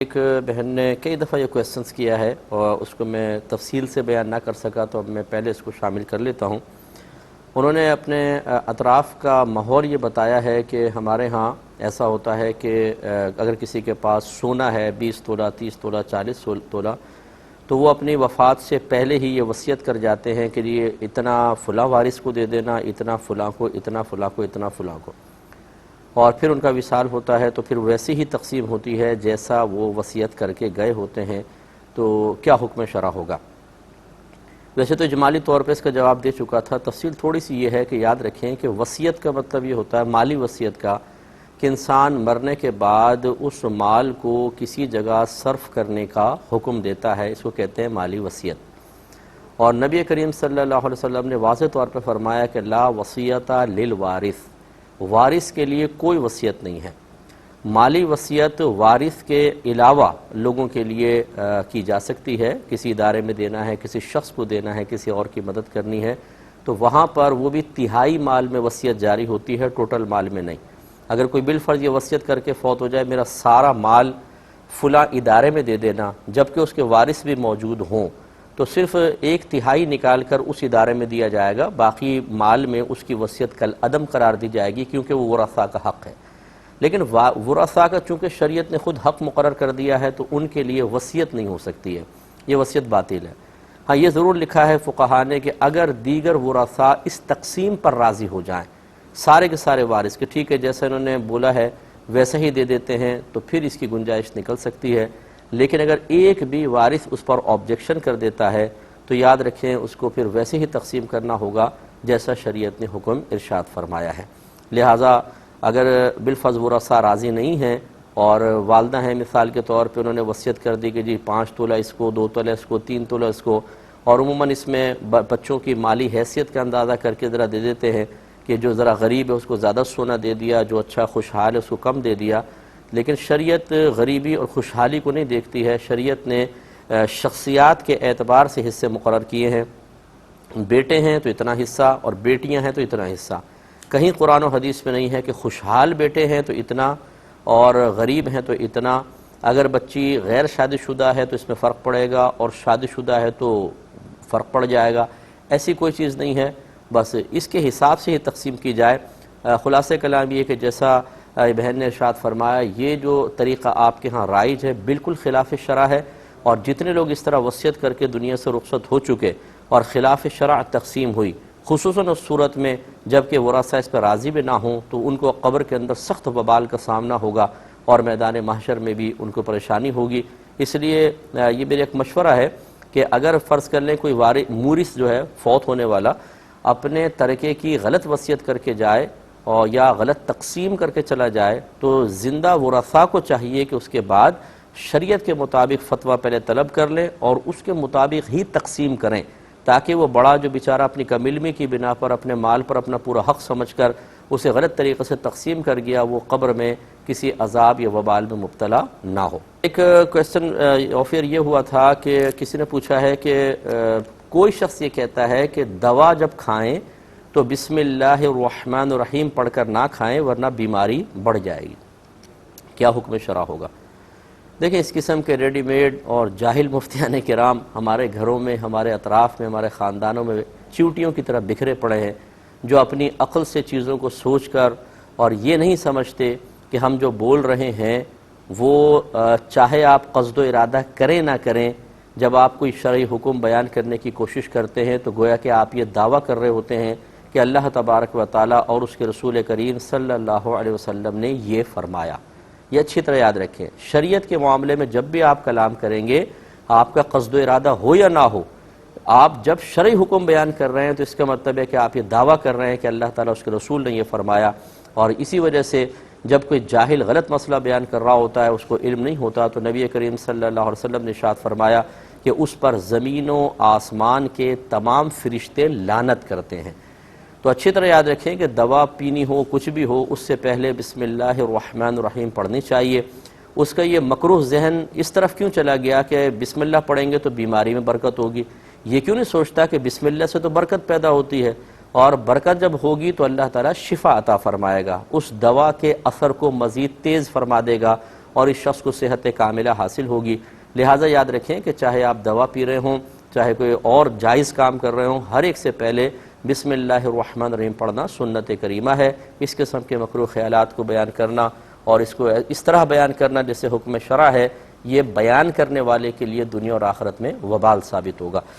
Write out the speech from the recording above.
ایک بہن نے کئی دفعہ یہ کویسچنز کیا ہے اور اس کو میں تفصیل سے بیان نہ کر سکا، تو اب میں پہلے اس کو شامل کر لیتا ہوں۔ انہوں نے اپنے اطراف کا ماحول یہ بتایا ہے کہ ہمارے ہاں ایسا ہوتا ہے کہ اگر کسی کے پاس سونا ہے 20 تولہ 30 تولہ 40 تولہ، تو وہ اپنی وفات سے پہلے ہی یہ وصیت کر جاتے ہیں کہ یہ اتنا فلاں وارث کو دے دینا، اتنا فلاں کو، اتنا فلاں کو، اتنا فلاں کو، اور پھر ان کا وصال ہوتا ہے تو پھر ویسے ہی تقسیم ہوتی ہے جیسا وہ وصیت کر کے گئے ہوتے ہیں۔ تو کیا حکم شرع ہوگا؟ ویسے تو اجمالی طور پہ اس کا جواب دے چکا تھا، تفصیل تھوڑی سی یہ ہے کہ یاد رکھیں کہ وصیت کا مطلب یہ ہوتا ہے، مالی وصیت کا، کہ انسان مرنے کے بعد اس مال کو کسی جگہ صرف کرنے کا حکم دیتا ہے، اس کو کہتے ہیں مالی وصیت۔ اور نبی کریم صلی اللہ علیہ وسلم نے واضح طور پہ فرمایا کہ لا وصیت للوارث، وارث کے لیے کوئی وصیت نہیں ہے۔ مالی وصیت وارث کے علاوہ لوگوں کے لیے کی جا سکتی ہے، کسی ادارے میں دینا ہے، کسی شخص کو دینا ہے، کسی اور کی مدد کرنی ہے، تو وہاں پر وہ بھی تہائی مال میں وصیت جاری ہوتی ہے، ٹوٹل مال میں نہیں۔ اگر کوئی بالفرض یہ وصیت کر کے فوت ہو جائے میرا سارا مال فلاں ادارے میں دے دینا، جبکہ اس کے وارث بھی موجود ہوں، تو صرف 1/3 نکال کر اس ادارے میں دیا جائے گا، باقی مال میں اس کی وصیت کالعدم قرار دی جائے گی، کیونکہ وہ ورثاء کا حق ہے۔ لیکن ورثاء کا چونکہ شریعت نے خود حق مقرر کر دیا ہے تو ان کے لیے وصیت نہیں ہو سکتی ہے، یہ وصیت باطل ہے۔ ہاں یہ ضرور لکھا ہے فقہا نے کہ اگر دیگر ورثاء اس تقسیم پر راضی ہو جائیں، سارے کے سارے وارث کہ ٹھیک ہے جیسا انہوں نے بولا ہے ویسا ہی دے دیتے ہیں، تو پھر اس کی گنجائش نکل سکتی ہے۔ لیکن اگر ایک بھی وارث اس پر آبجیکشن کر دیتا ہے تو یاد رکھیں اس کو پھر ویسے ہی تقسیم کرنا ہوگا جیسا شریعت نے حکم ارشاد فرمایا ہے۔ لہٰذا اگر بالفرض ورثاء راضی نہیں ہیں اور والدہ ہیں مثال کے طور پہ، انہوں نے وصیت کر دی کہ جی 5 تولہ اس کو، 2 تولہ اس کو، 3 تولہ اس کو، اور عموماً اس میں بچوں کی مالی حیثیت کا اندازہ کر کے ذرا دے دیتے ہیں کہ جو ذرا غریب ہے اس کو زیادہ سونا دے دیا، جو اچھا خوشحال ہے اس کو کم دے دیا۔ لیکن شریعت غریبی اور خوشحالی کو نہیں دیکھتی ہے، شریعت نے شخصیات کے اعتبار سے حصے مقرر کیے ہیں۔ بیٹے ہیں تو اتنا حصہ اور بیٹیاں ہیں تو اتنا حصہ، کہیں قرآن و حدیث میں نہیں ہے کہ خوشحال بیٹے ہیں تو اتنا اور غریب ہیں تو اتنا، اگر بچی غیر شادی شدہ ہے تو اس میں فرق پڑے گا اور شادی شدہ ہے تو فرق پڑ جائے گا، ایسی کوئی چیز نہیں ہے، بس اس کے حساب سے ہی تقسیم کی جائے۔ خلاصہ کلام یہ کہ جیسا بہن نے ارشاد فرمایا، یہ جو طریقہ آپ کے ہاں رائج ہے بالکل خلاف شرع ہے، اور جتنے لوگ اس طرح وصیت کر کے دنیا سے رخصت ہو چکے اور خلاف شرع تقسیم ہوئی، خصوصاً اس صورت میں جب کہ ورثاء اس پر راضی بھی نہ ہوں، تو ان کو قبر کے اندر سخت وبال کا سامنا ہوگا اور میدان محشر میں بھی ان کو پریشانی ہوگی۔ اس لیے یہ میرا ایک مشورہ ہے کہ اگر فرض کر لیں کوئی مورث جو ہے فوت ہونے والا اپنے ترکے کی غلط وصیت کر کے جائے اور یا غلط تقسیم کر کے چلا جائے، تو زندہ ورثاء کو چاہیے کہ اس کے بعد شریعت کے مطابق فتویٰ پہلے طلب کر لیں اور اس کے مطابق ہی تقسیم کریں، تاکہ وہ بڑا جو بیچارہ اپنی کم علمی کی بنا پر اپنے مال پر اپنا پورا حق سمجھ کر اسے غلط طریقے سے تقسیم کر گیا، وہ قبر میں کسی عذاب یا وبال میں مبتلا نہ ہو۔ ایک کویسچن آفر یہ ہوا تھا کہ کسی نے پوچھا ہے کہ کوئی شخص یہ کہتا ہے کہ دوا جب کھائیں تو بسم اللہ الرحمن الرحیم پڑھ کر نہ کھائیں ورنہ بیماری بڑھ جائے گی، کیا حکم شرع ہوگا؟ دیکھیں اس قسم کے ریڈی میڈ اور جاہل مفتیان کرام ہمارے گھروں میں، ہمارے اطراف میں، ہمارے خاندانوں میں چیونٹیوں کی طرح بکھرے پڑے ہیں، جو اپنی عقل سے چیزوں کو سوچ کر اور یہ نہیں سمجھتے کہ ہم جو بول رہے ہیں وہ چاہے آپ قصد و ارادہ کریں نہ کریں، جب آپ کوئی شرعی حکم بیان کرنے کی کوشش کرتے ہیں تو گویا کہ آپ یہ دعویٰ کر رہے ہوتے ہیں کہ اللہ تبارک و تعالیٰ اور اس کے رسول کریم صلی اللہ علیہ وسلم نے یہ فرمایا۔ یہ اچھی طرح یاد رکھیں، شریعت کے معاملے میں جب بھی آپ کلام کریں گے، آپ کا قصد و ارادہ ہو یا نہ ہو، آپ جب شرعی حکم بیان کر رہے ہیں تو اس کا مطلب ہے کہ آپ یہ دعویٰ کر رہے ہیں کہ اللہ تعالیٰ اس کے رسول نے یہ فرمایا، اور اسی وجہ سے جب کوئی جاہل غلط مسئلہ بیان کر رہا ہوتا ہے، اس کو علم نہیں ہوتا، تو نبی کریم صلی اللہ علیہ وسلم نے ارشاد فرمایا کہ اس پر زمین و آسمان کے تمام فرشتے لعنت کرتے ہیں۔ تو اچھی طرح یاد رکھیں کہ دوا پینی ہو، کچھ بھی ہو، اس سے پہلے بسم اللہ الرحمن الرحیم پڑھنی چاہیے۔ اس کا یہ مکروہ ذہن اس طرف کیوں چلا گیا کہ بسم اللہ پڑھیں گے تو بیماری میں برکت ہوگی؟ یہ کیوں نہیں سوچتا کہ بسم اللہ سے تو برکت پیدا ہوتی ہے، اور برکت جب ہوگی تو اللہ تعالیٰ شفا عطا فرمائے گا، اس دوا کے اثر کو مزید تیز فرما دے گا اور اس شخص کو صحت کاملہ حاصل ہوگی۔ لہٰذا یاد رکھیں کہ چاہے آپ دوا پی رہے ہوں، چاہے کوئی اور جائز کام کر رہے ہوں، ہر ایک سے پہلے بسم اللہ الرحمن الرحیم پڑھنا سنت کریمہ ہے۔ اس قسم کے مکروہ خیالات کو بیان کرنا اور اس کو اس طرح بیان کرنا جیسے حکم شرع ہے، یہ بیان کرنے والے کے لیے دنیا اور آخرت میں وبال ثابت ہوگا۔